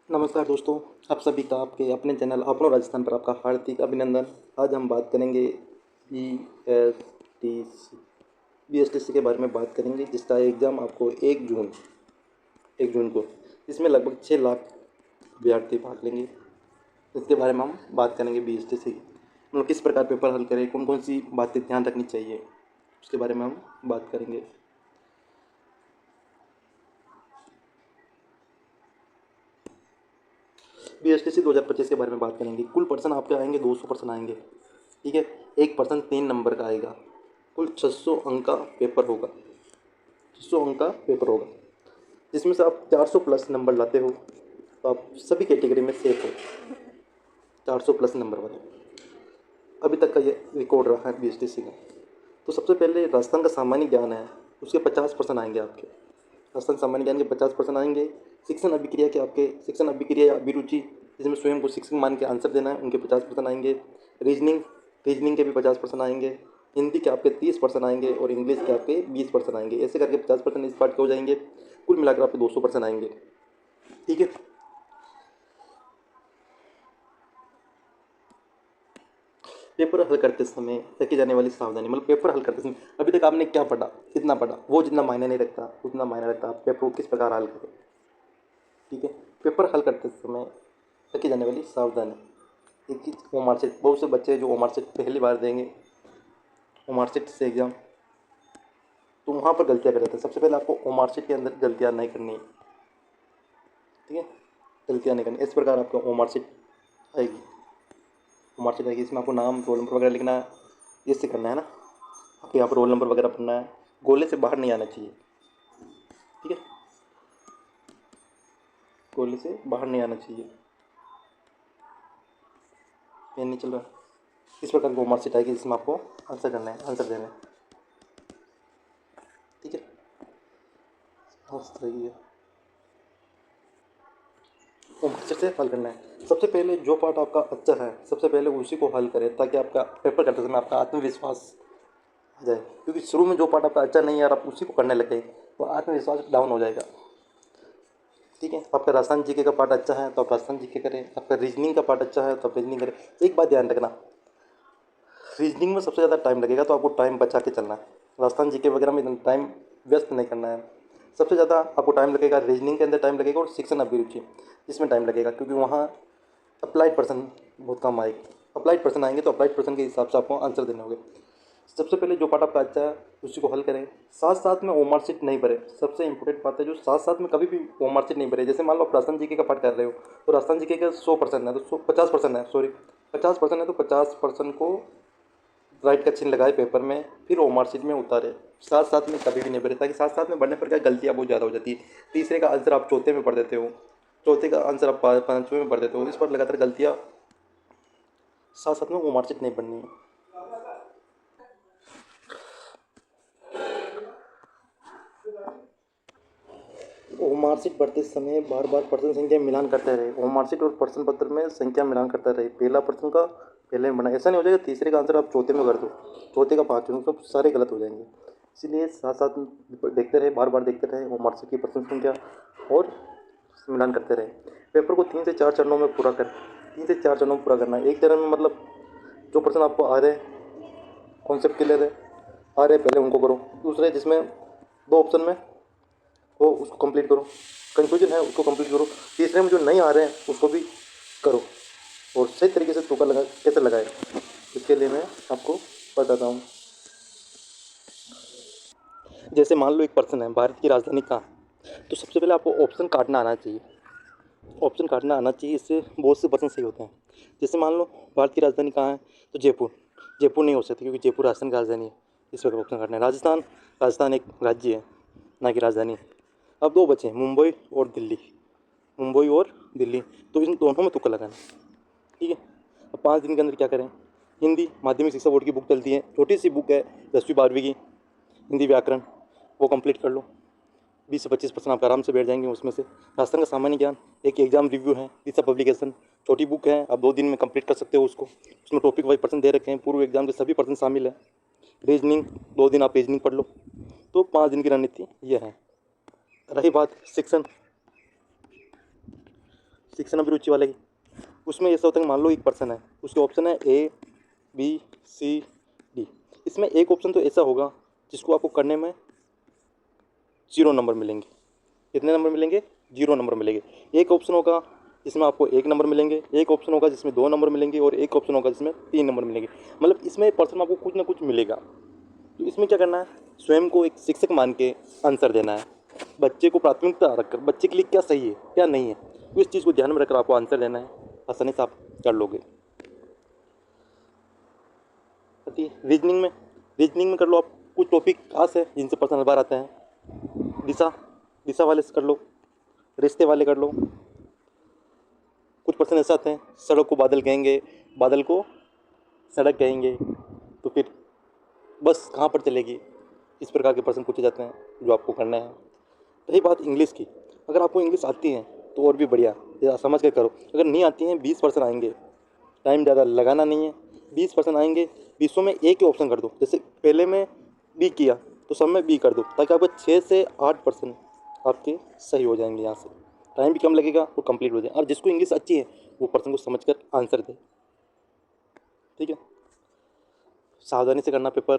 नमस्कार दोस्तों, आप सभी का आपके अपने चैनल अपनो राजस्थान पर आपका हार्दिक अभिनंदन। आज हम बात करेंगे B S T C BSTC के बारे में बात करेंगे, जिसका एग्ज़ाम आपको 1 जून को, इसमें लगभग 6 लाख अभ्यर्थी भाग लेंगे। इसके बारे में हम बात करेंगे BSTC की, मतलब किस प्रकार पेपर हल करें, कौन कौन सी बातें ध्यान रखनी चाहिए, उसके बारे में हम बात करेंगे। BSTC 2025 के बारे में बात करेंगे। कुल पर्सन आपके आएंगे 200 पर्सन आएंगे, ठीक है। एक पर्सन 3 नंबर का आएगा। कुल 600 अंक का पेपर होगा। 600 अंक का पेपर होगा, जिसमें से आप 400 प्लस नंबर लाते हो तो आप सभी कैटेगरी में सेफ हो। 400 प्लस नंबर वाले अभी तक का ये रिकॉर्ड रहा है BSTC का। तो सबसे पहले राजस्थान का सामान्य ज्ञान है, उसके 50% आएंगे आपके। राजस्थान सामान्य ज्ञान के 50% आएंगे। शिक्षण अभिक्रिया के आपके शिक्षण अभिक्रिया या अभिरुचि, जिसमें स्वयं को शिक्षक मान के आंसर देना है, उनके 50% आएंगे। रीजनिंग रीजनिंग के भी 50% आएंगे। हिंदी के आपके 30% आएंगे और इंग्लिश के आपके 20% आएंगे। ऐसे करके 50% इस पार्ट के हो जाएंगे। कुल मिलाकर आपके 200% आएंगे, ठीक है। पेपर हल करते समय रखी जाने वाली सावधानी, मतलब पेपर हल करते समय अभी तक आपने क्या पढ़ा, कितना पढ़ा, वो जितना मायने नहीं रखता, उतना मायने रखता आप पेपर को किस प्रकार हल करें, ठीक है। पेपर हल करते समय रखी जाने वाली सावधानी, एक ओमार सेट, बहुत से बच्चे जो ओमार सेट पहली बार देंगे, ओमार सेट से एग्ज़ाम, तो वहाँ पर गलतियाँ कर जाते हैं। सबसे पहले आपको ओमार सेट के अंदर गलतियाँ नहीं करनी है, ठीक है। गलतियाँ नहीं करनी, इस प्रकार आपका ओमार सेट आएगी। ओमार सेट आएगी, इसमें आपको नाम, रोल नंबर वगैरह लिखना है, इससे करना है ना। आपको यहाँ पर रोल नंबर वगैरह पढ़ना है। गोले से बाहर नहीं आना चाहिए, ठीक है। गोले से बाहर नहीं आना चाहिए। पेन नहीं चल रहा। इस प्रकार की ओमार सेट आएगी, जिसमें आपको आंसर करना है, आंसर देना है, ठीक है। मस्त रहेगी ये। ओमार सेट से हल करना है। सबसे पहले जो पार्ट आपका अच्छा है, सबसे पहले उसी को हल करें, ताकि आपका पेपर करते समय आपका आत्मविश्वास आ जाए। क्योंकि शुरू में जो पार्ट आपका अच्छा नहीं है और आप उसी को करने लगे तो आत्मविश्वास डाउन हो जाएगा, ठीक है। आपका राजस्थान जीके का पार्ट अच्छा है तो आप राजस्थान जीके करें। आपका रीजनिंग का पार्ट अच्छा है तो आप रीजनिंग करें। एक बात ध्यान रखना, रीजनिंग में सबसे ज़्यादा टाइम लगेगा, तो आपको टाइम बचा के चलना है। राजस्थान जीके वगैरह में इतना टाइम व्यस्त नहीं करना है। सबसे ज़्यादा आपको टाइम लगेगा रीजनिंग के अंदर, टाइम लगेगा, और शिक्षण अभिरुचि इसमें टाइम लगेगा, क्योंकि वहाँ अप्लाइड पर्सन बहुत कम आएगी। अप्लाइड पर्सन आएंगे तो अप्लाइड पर्सन के हिसाब से आपको आंसर देने होंगे। सबसे पहले जो पार्ट आपका अच्छा है उसी को हल करें। साथ साथ में ओमार शीट नहीं भरे। सबसे इंपॉर्टेंट बात है, जो साथ साथ में कभी भी ओमार शीट नहीं भरे। जैसे मान लो आप राजस्थान जीके का पार्ट कर रहे हो, तो राजस्थान जीके का 100% है तो 50% है, सॉरी 50% है तो 50% को राइट का चिन्ह लगाए पेपर में, फिर ओमार शीट में उतारे। साथ साथ में कभी भी नहीं भरे, ताकि साथ साथ में बढ़ने पर क्या गलतियाँ बहुत ज़्यादा हो जाती है। तीसरे का आंसर आप चौथे में पढ़ देते हो, चौथे का आंसर आप पाँचवें में पढ़ देते हो। इस पर लगातार गलतियाँ, साथ साथ में ओमार शीट नहीं पढ़नी है। ओमारशीट भरते समय बार बार प्रश्न संख्या मिलान करते रहे। ओमारशीट और प्रश्न पत्र में संख्या मिलान करते रहे। पहला प्रश्न का पहले में बना, ऐसा नहीं हो जाएगा तीसरे का आंसर आप चौथे में कर दो, चौथे का पाँचवें, सब सारे गलत हो जाएंगे। इसीलिए साथ साथ देखते रहे, बार बार देखते रहे ओमारशीट की प्रश्न संख्या, और मिलान करते रहे। पेपर को 3 से 4 चरणों में पूरा कर 3 से 4 चरणों में पूरा करना है। एक चरण में मतलब जो प्रश्न आपको आ रहे हैं, कॉन्सेप्ट क्लियर है, आ रहे पहले उनको करो। दूसरे जिसमें 2 ऑप्शन में वो उसको कंप्लीट करो, कन्फ्यूजन है उसको कंप्लीट करो। तीसरे में जो नहीं आ रहे हैं उसको भी करो, और सही तरीके से तुक्का लगा कैसे लगाए, इसके लिए मैं आपको बताता हूँ। जैसे मान लो एक पर्सन है, भारत की राजधानी कहाँ है, तो सबसे पहले आपको ऑप्शन काटना आना चाहिए। ऑप्शन काटना आना चाहिए, इससे बहुत से पर्सन सही होते हैं। जैसे मान लो भारत की राजधानी कहाँ है, तो जयपुर। जयपुर नहीं हो सकती, क्योंकि जयपुर राजस्थान की राजधानी है, इस वक्त ऑप्शन काटना है। राजस्थान, राजस्थान एक राज्य है, ना कि राजधानी। अब 2 बचे, मुंबई और दिल्ली। मुंबई और दिल्ली, तो इन दोनों में तुक्का लगाना, ठीक है। अब 5 दिन के अंदर क्या करें, हिंदी माध्यमिक शिक्षा बोर्ड की बुक चलती है, छोटी सी बुक है 10वीं 12वीं की, हिंदी व्याकरण, वो कंप्लीट कर लो। 20 से 25% आप आराम से बैठ जाएंगे उसमें से। राजस्थान का सामान्य ज्ञान, एक एग्जाम रिव्यू है, तीसरा पब्लिकेशन, छोटी बुक है, आप 2 दिन में कंप्लीट कर सकते हो उसको। उसमें टॉपिक वाइज पर्सन दे रखे हैं, पूर्व एग्जाम के सभी पर्सन शामिल है। रीजनिंग, 2 दिन आप रीजनिंग पढ़ लो। तो 5 दिन की रणनीति ये है। रही बात शिक्षण, शिक्षा नंबर रुचि वाले की, उसमें ऐसा होता है कि मान लो एक पर्सन है, उसके ऑप्शन है ए बी सी डी। इसमें एक ऑप्शन तो ऐसा होगा जिसको आपको करने में 0 नंबर मिलेंगे। कितने नंबर मिलेंगे? 0 नंबर मिलेंगे। एक ऑप्शन होगा जिसमें आपको 1 नंबर मिलेंगे, एक ऑप्शन होगा जिसमें 2 नंबर मिलेंगे और एक ऑप्शन होगा जिसमें 3 नंबर मिलेंगे। मतलब इसमें पर्सन आपको कुछ ना कुछ मिलेगा। तो इसमें क्या करना है, स्वयं को एक शिक्षक मान के आंसर देना है। बच्चे को प्राथमिकता रखकर बच्चे के लिए क्या सही है क्या नहीं है, तो इस चीज़ को ध्यान में रखकर आपको आंसर देना है। आसानी से आप कर लोगे। रीजनिंग में कर लो आप। कुछ टॉपिक खास है जिनसे पर्सन बार आते हैं। दिशा वाले से कर लो, रिश्ते वाले कर लो। कुछ पर्सन ऐसे आते हैं, सड़क को बादल कहेंगे, बादल को सड़क कहेंगे, तो फिर बस कहाँ पर चलेगी। इस प्रकार के प्रश्न पूछे जाते हैं जो आपको करना है। रही बात इंग्लिश की, अगर आपको इंग्लिश आती है तो और भी बढ़िया, समझ कर करो। अगर नहीं आती हैं 20% आएंगे, टाइम ज़्यादा लगाना नहीं है। 20% आएंगे, 20 में एक ही ऑप्शन कर दो। जैसे पहले में बी किया तो सब में बी कर दो, ताकि आपको 6 से 8% आपके सही हो जाएंगे। यहाँ से टाइम भी कम लगेगा और कंप्लीट हो जाए। और जिसको इंग्लिश अच्छी है वो पर्सन को समझकर आंसर दे। ठीक है, सावधानी से करना पेपर।